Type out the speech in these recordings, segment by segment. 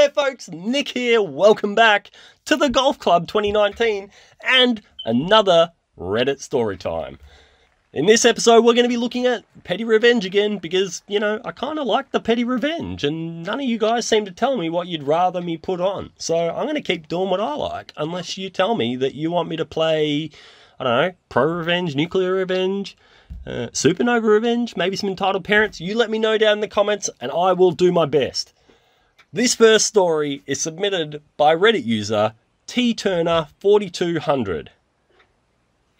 there folks, Nick here, welcome back to the Golf Club 2019 and another Reddit story time. In this episode we're going to be looking at petty revenge again because, you know, I kind of like the petty revenge and none of you guys seem to tell me what you'd rather me put on. So I'm going to keep doing what I like unless you tell me that you want me to play, I don't know, pro revenge, nuclear revenge, supernova revenge, maybe some entitled parents. You let me know down in the comments and I will do my best. This first story is submitted by Reddit user tturner4200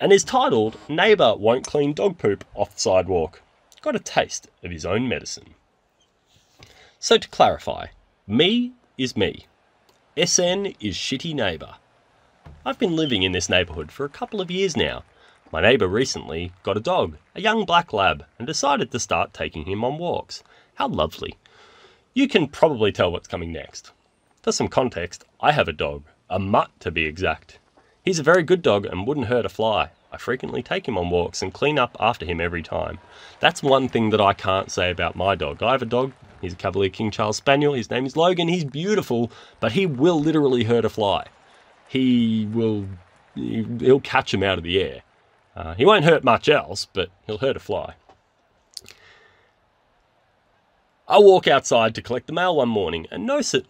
and is titled, "Neighbour Won't Clean Dog Poop Off the Sidewalk. Got a taste of his own medicine." So to clarify, me is me. SN is shitty neighbour. I've been living in this neighbourhood for a couple of years now. My neighbour recently got a dog, a young black lab, and decided to start taking him on walks. How lovely. You can probably tell what's coming next. For some context, I have a dog, a mutt to be exact. He's a very good dog and wouldn't hurt a fly. I frequently take him on walks and clean up after him every time. That's one thing that I can't say about my dog. I have a dog, he's a Cavalier King Charles Spaniel, his name is Logan, he's beautiful, but he will literally hurt a fly. He'll catch him out of the air. He won't hurt much else, but he'll hurt a fly. I walk outside to collect the mail one morning and notice a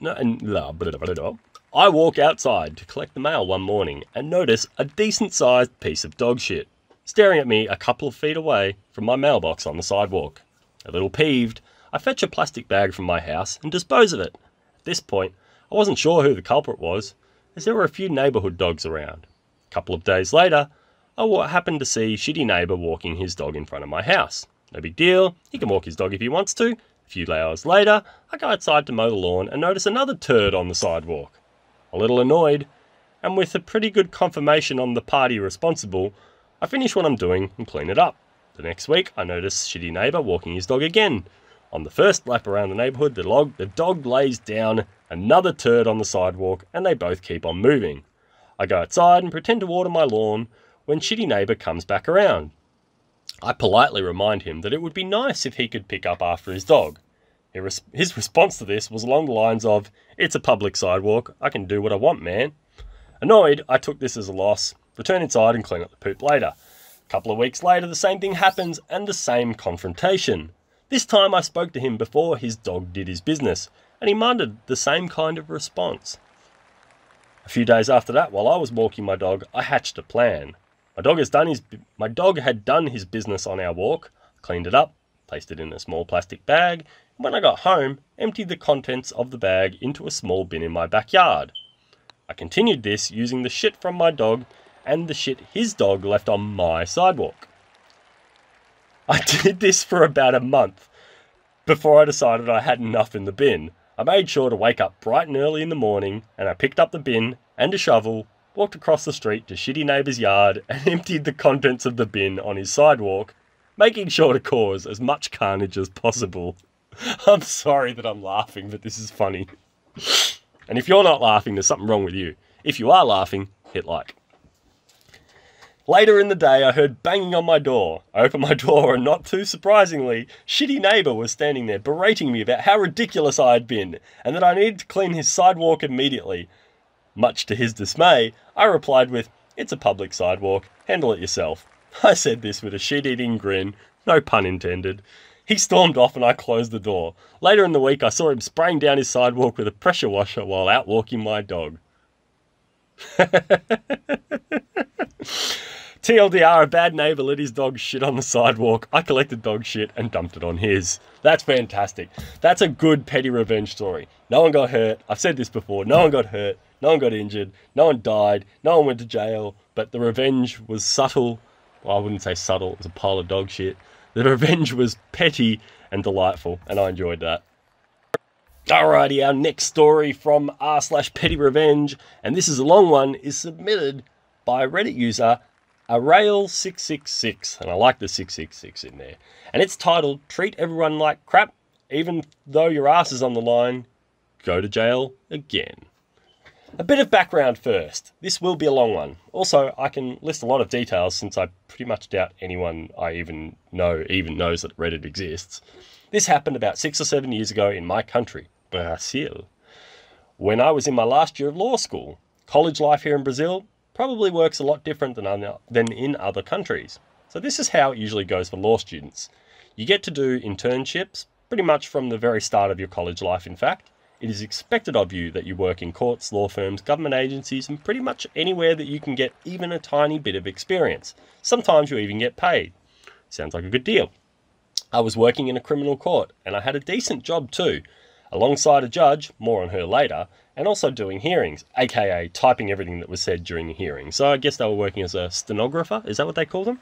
decent-sized piece of dog shit staring at me a couple of feet away from my mailbox on the sidewalk. A little peeved, I fetch a plastic bag from my house and dispose of it. At this point, I wasn't sure who the culprit was, as there were a few neighbourhood dogs around. A couple of days later, I happened to see shitty neighbour walking his dog in front of my house. No big deal, he can walk his dog if he wants to. A few hours later, I go outside to mow the lawn and notice another turd on the sidewalk. A little annoyed, and with a pretty good confirmation on the party responsible, I finish what I'm doing and clean it up. The next week, I notice shitty neighbour walking his dog again. On the first lap around the neighbourhood, the dog lays down another turd on the sidewalk and they both keep on moving. I go outside and pretend to water my lawn when shitty neighbour comes back around. I politely remind him that it would be nice if he could pick up after his dog. His response to this was along the lines of, "It's a public sidewalk, I can do what I want, man." Annoyed, I took this as a loss, return inside and clean up the poop later. A couple of weeks later, the same thing happens and the same confrontation. This time I spoke to him before his dog did his business, and he muttered the same kind of response. A few days after that, while I was walking my dog, I hatched a plan. My dog had done his business on our walk, cleaned it up, placed it in a small plastic bag, and when I got home, emptied the contents of the bag into a small bin in my backyard. I continued this using the shit from my dog and the shit his dog left on my sidewalk. I did this for about a month before I decided I had enough in the bin. I made sure to wake up bright and early in the morning, and I picked up the bin and a shovel, walked across the street to shitty neighbour's yard and emptied the contents of the bin on his sidewalk, making sure to cause as much carnage as possible. I'm sorry that I'm laughing, but this is funny. And if you're not laughing, there's something wrong with you. If you are laughing, hit like. Later in the day, I heard banging on my door. I opened my door and not too surprisingly, shitty neighbour was standing there berating me about how ridiculous I had been and that I needed to clean his sidewalk immediately. Much to his dismay, I replied with, "It's a public sidewalk, handle it yourself." I said this with a shit-eating grin, no pun intended. He stormed off and I closed the door. Later in the week, I saw him spraying down his sidewalk with a pressure washer while out walking my dog. TLDR, a bad neighbour let his dog shit on the sidewalk. I collected dog shit and dumped it on his. That's fantastic. That's a good petty revenge story. No one got hurt. I've said this before. No one got hurt. No one got injured. No one died. No one went to jail. But the revenge was subtle. Well, I wouldn't say subtle. It was a pile of dog shit. The revenge was petty and delightful, and I enjoyed that. Alrighty, our next story from r/pettyrevenge, and this is a long one, is submitted by Reddit user Arail666, and I like the 666 in there. And it's titled, "Treat everyone like crap, even though your ass is on the line, go to jail again." A bit of background first. This will be a long one. Also, I can list a lot of details since I pretty much doubt anyone I even know even knows that Reddit exists. This happened about 6 or 7 years ago in my country, Brazil. when I was in my last year of law school. College life here in Brazil probably works a lot different than in other countries. So this is how it usually goes for law students. You get to do internships pretty much from the very start of your college life, in fact. It is expected of you that you work in courts, law firms, government agencies, and pretty much anywhere that you can get even a tiny bit of experience. Sometimes you even get paid. Sounds like a good deal. I was working in a criminal court, and I had a decent job too, alongside a judge, more on her later, and also doing hearings, aka typing everything that was said during the hearing. So I guess they were working as a stenographer, is that what they call them?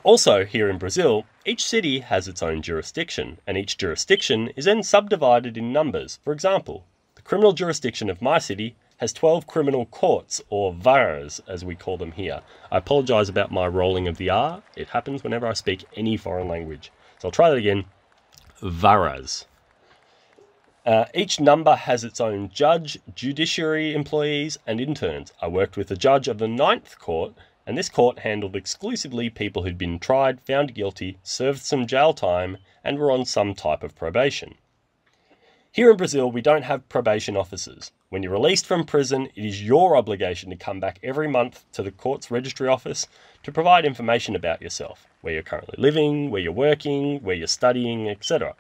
Also, here in Brazil, each city has its own jurisdiction, and each jurisdiction is then subdivided in numbers. For example, the criminal jurisdiction of my city has 12 criminal courts, or varas, as we call them here. I apologise about my rolling of the R. It happens whenever I speak any foreign language. So I'll try that again. Varas. Each number has its own judge, judiciary employees, and interns. I worked with the judge of the 9th court, and this court handled exclusively people who'd been tried, found guilty, served some jail time, and were on some type of probation. Here in Brazil, we don't have probation officers. When you're released from prison, it is your obligation to come back every month to the court's registry office to provide information about yourself, where you're currently living, where you're working, where you're studying, etc.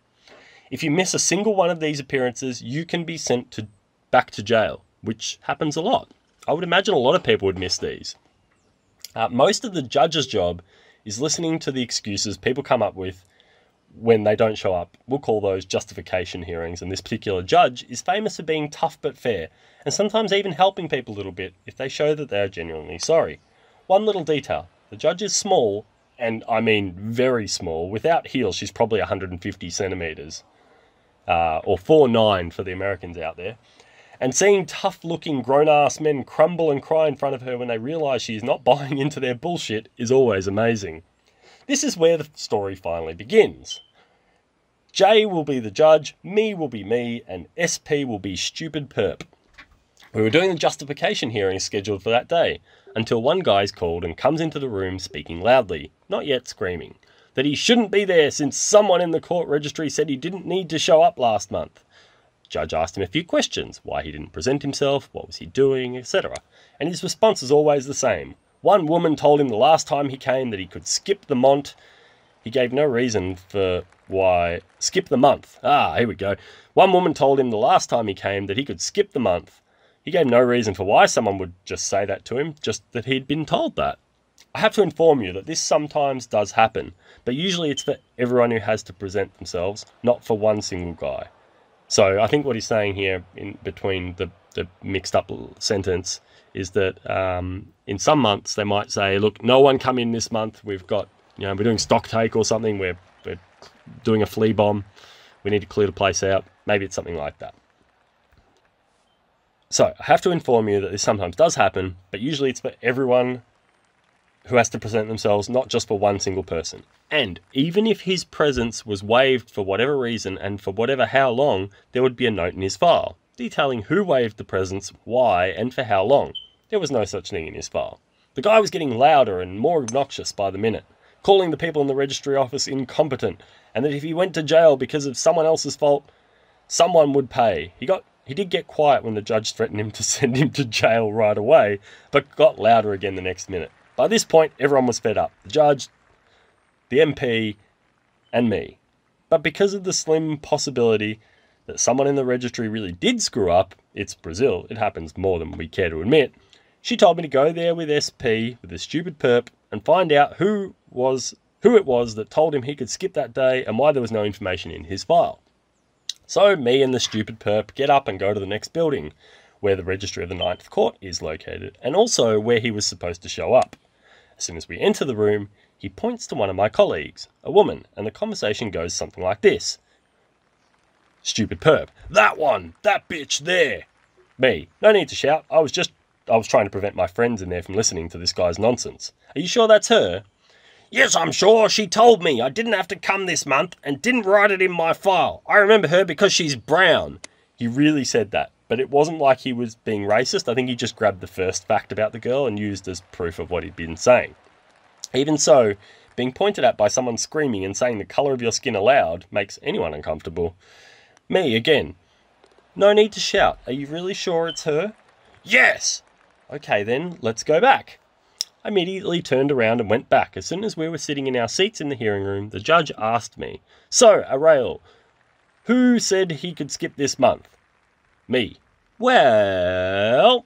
If you miss a single one of these appearances, you can be sent back to jail, which happens a lot. I would imagine a lot of people would miss these. Most of the judge's job is listening to the excuses people come up with when they don't show up. We'll call those justification hearings, and this particular judge is famous for being tough but fair, and sometimes even helping people a little bit if they show that they are genuinely sorry. One little detail, the judge is small, and I mean very small. Without heels, she's probably 150 centimetres, or 4'9" for the Americans out there. And seeing tough-looking grown-ass men crumble and cry in front of her when they realise she is not buying into their bullshit is always amazing. This is where the story finally begins. J will be the judge, me will be me, and SP will be stupid perp. We were doing the justification hearing scheduled for that day, until one guy's called and comes into the room speaking loudly, not yet screaming, that he shouldn't be there since someone in the court registry said he didn't need to show up last month. Judge asked him a few questions, why he didn't present himself, what was he doing, etc. And his response is always the same. One woman told him the last time he came that he could skip the month. He gave no reason for why. Skip the month. Here we go. One woman told him the last time he came that he could skip the month. He gave no reason for why someone would just say that to him, just that he'd been told that. I have to inform you that this sometimes does happen, but usually it's for everyone who has to present themselves, not for one single guy. So I think what he's saying here in between the mixed up sentence is that in some months they might say, look, no one come in this month. We've got, we're doing stock take or something. We're doing a flea bomb. We need to clear the place out. Maybe it's something like that. So I have to inform you that this sometimes does happen, but usually it's for everyone who has to present themselves, not just for one single person. And even if his presence was waived for whatever reason and for whatever how long, there would be a note in his file, detailing who waived the presence, why, and for how long. There was no such thing in his file. The guy was getting louder and more obnoxious by the minute, calling the people in the registry office incompetent, and that if he went to jail because of someone else's fault, someone would pay. He did get quiet when the judge threatened him to send him to jail right away, but got louder again the next minute. By this point, everyone was fed up. The judge, the MP, and me. But because of the slim possibility that someone in the registry really did screw up, it's Brazil, it happens more than we care to admit, she told me to go there with SP, with the stupid perp, and find out who it was that told him he could skip that day and why there was no information in his file. So me and the stupid perp get up and go to the next building, where the registry of the 9th court is located, and also where he was supposed to show up. As soon as we enter the room, he points to one of my colleagues, a woman, and the conversation goes something like this. Stupid perp. That one! That bitch there! Me. No need to shout. I was trying to prevent my friends in there from listening to this guy's nonsense. Are you sure that's her? Yes, I'm sure. She told me I didn't have to come this month and didn't write it in my file. I remember her because she's brown. He really said that. But it wasn't like he was being racist. I think he just grabbed the first fact about the girl and used as proof of what he'd been saying. Even so, being pointed at by someone screaming and saying the colour of your skin aloud makes anyone uncomfortable. Me, again, No need to shout. Are you really sure it's her? Yes! Okay then, let's go back. I immediately turned around and went back. As soon as we were sitting in our seats in the hearing room, the judge asked me, "So, Arail, who said he could skip this month?" Me. Well,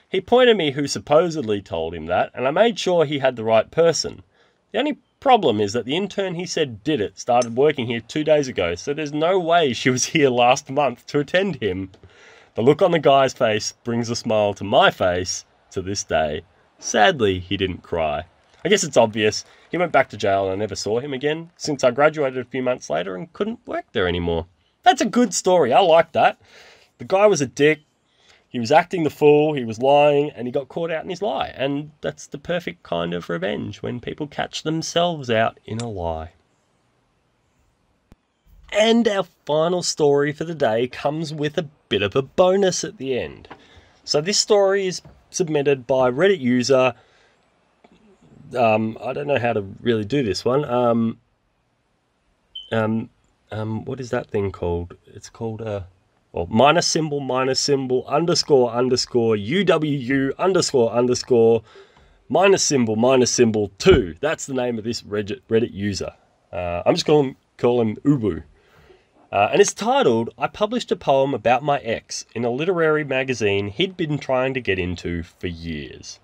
he pointed at me who supposedly told him that, and I made sure he had the right person. The only problem is that the intern he said did it started working here 2 days ago, so there's no way she was here last month to attend him. The look on the guy's face brings a smile to my face to this day. Sadly, he didn't cry. I guess it's obvious. He went back to jail and I never saw him again since I graduated a few months later and couldn't work there anymore. That's a good story. I like that. The guy was a dick. He was acting the fool, he was lying, and he got caught out in his lie. And that's the perfect kind of revenge, when people catch themselves out in a lie. And our final story for the day comes with a bit of a bonus at the end. So this story is submitted by Reddit user, I don't know how to really do this one. What is that thing called? It's called, well, minus symbol, underscore, UWU, underscore, minus symbol, 2. That's the name of this Reddit user. I'm just going to call him Ubu. And it's titled, "I published a poem about my ex in a literary magazine he'd been trying to get into for years."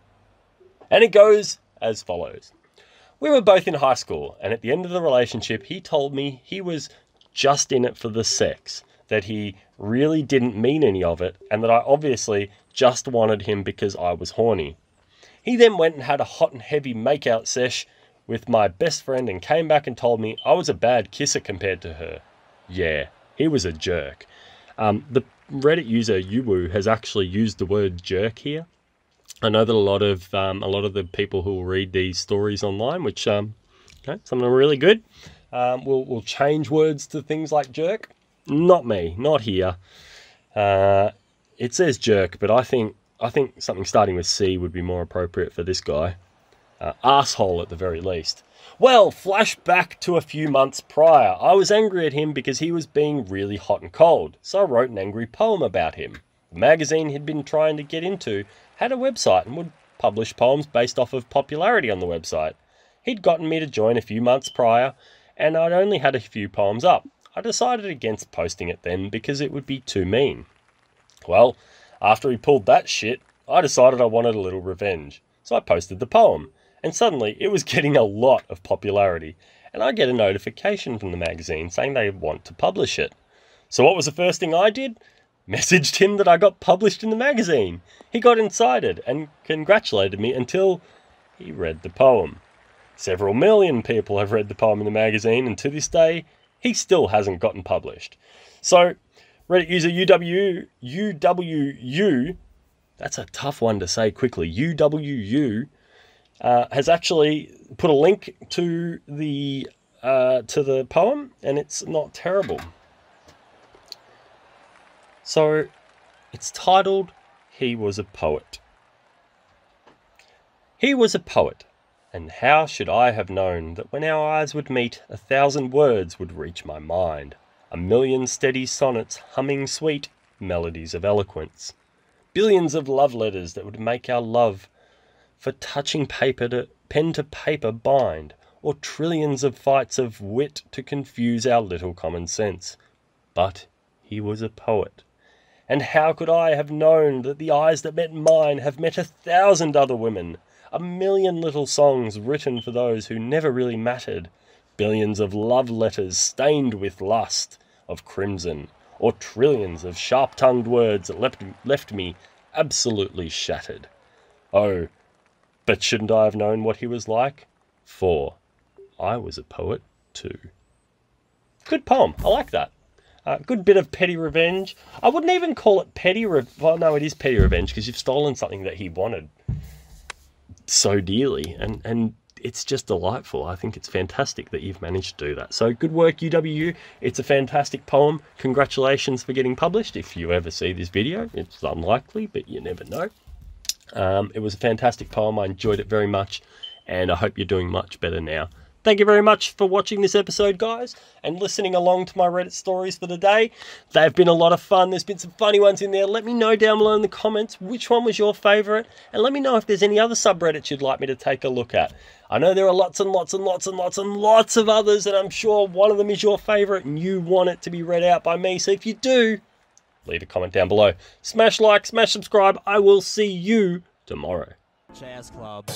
And it goes as follows. We were both in high school, and at the end of the relationship, he told me he was just in it for the sex, that he really didn't mean any of it, and that I obviously just wanted him because I was horny. He then went and had a hot and heavy makeout sesh with my best friend and came back and told me I was a bad kisser compared to her. Yeah, he was a jerk. The Reddit user Yuwu has actually used the word jerk here. I know that a lot of the people who will read these stories online, which okay, some of them are really good, will change words to things like jerk. Not me, not here. It says jerk, but I think something starting with C would be more appropriate for this guy. Asshole at the very least. Well, flashback to a few months prior. I was angry at him because he was being really hot and cold, so I wrote an angry poem about him. The magazine he'd been trying to get into had a website and would publish poems based off of popularity on the website. He'd gotten me to join a few months prior, and I'd only had a few poems up. I decided against posting it then because it would be too mean. Well, after he pulled that shit, I decided I wanted a little revenge. So I posted the poem, and suddenly it was getting a lot of popularity, and I get a notification from the magazine saying they want to publish it. So what was the first thing I did? Messaged him that I got published in the magazine. He got excited and congratulated me until he read the poem. Several million people have read the poem in the magazine, and to this day, he still hasn't gotten published. So, Reddit user UWU, that's a tough one to say quickly, UWU, has actually put a link to the poem, and it's not terrible. So, it's titled, "He Was a Poet." He was a poet, and how should I have known that when our eyes would meet, 1,000 words would reach my mind, 1,000,000 steady sonnets humming sweet melodies of eloquence, billions of love letters that would make our love for touching paper to pen to paper bind, or trillions of fights of wit to confuse our little common sense. But he was a poet. And how could I have known that the eyes that met mine have met 1,000 other women, 1,000,000 little songs written for those who never really mattered, billions of love letters stained with lust of crimson, or trillions of sharp-tongued words that left me absolutely shattered. Oh, but shouldn't I have known what he was like? For I was a poet too. Good poem. I like that. Good bit of petty revenge. I wouldn't even call it petty well, no, it is petty revenge because you've stolen something that he wanted so dearly, and it's just delightful. I think it's fantastic that you've managed to do that. So good work, UWU. It's a fantastic poem. Congratulations for getting published. If you ever see this video, it's unlikely, but you never know. It was a fantastic poem. I enjoyed it very much, and I hope you're doing much better now. Thank you very much for watching this episode, guys, and listening along to my Reddit stories for the day. They've been a lot of fun. There's been some funny ones in there. Let me know down below in the comments which one was your favourite, and let me know if there's any other subreddits you'd like me to take a look at. I know there are lots and lots and lots and lots and lots of others, and I'm sure one of them is your favourite and you want it to be read out by me. So if you do, leave a comment down below. Smash like, smash subscribe. I will see you tomorrow. Jazz Club.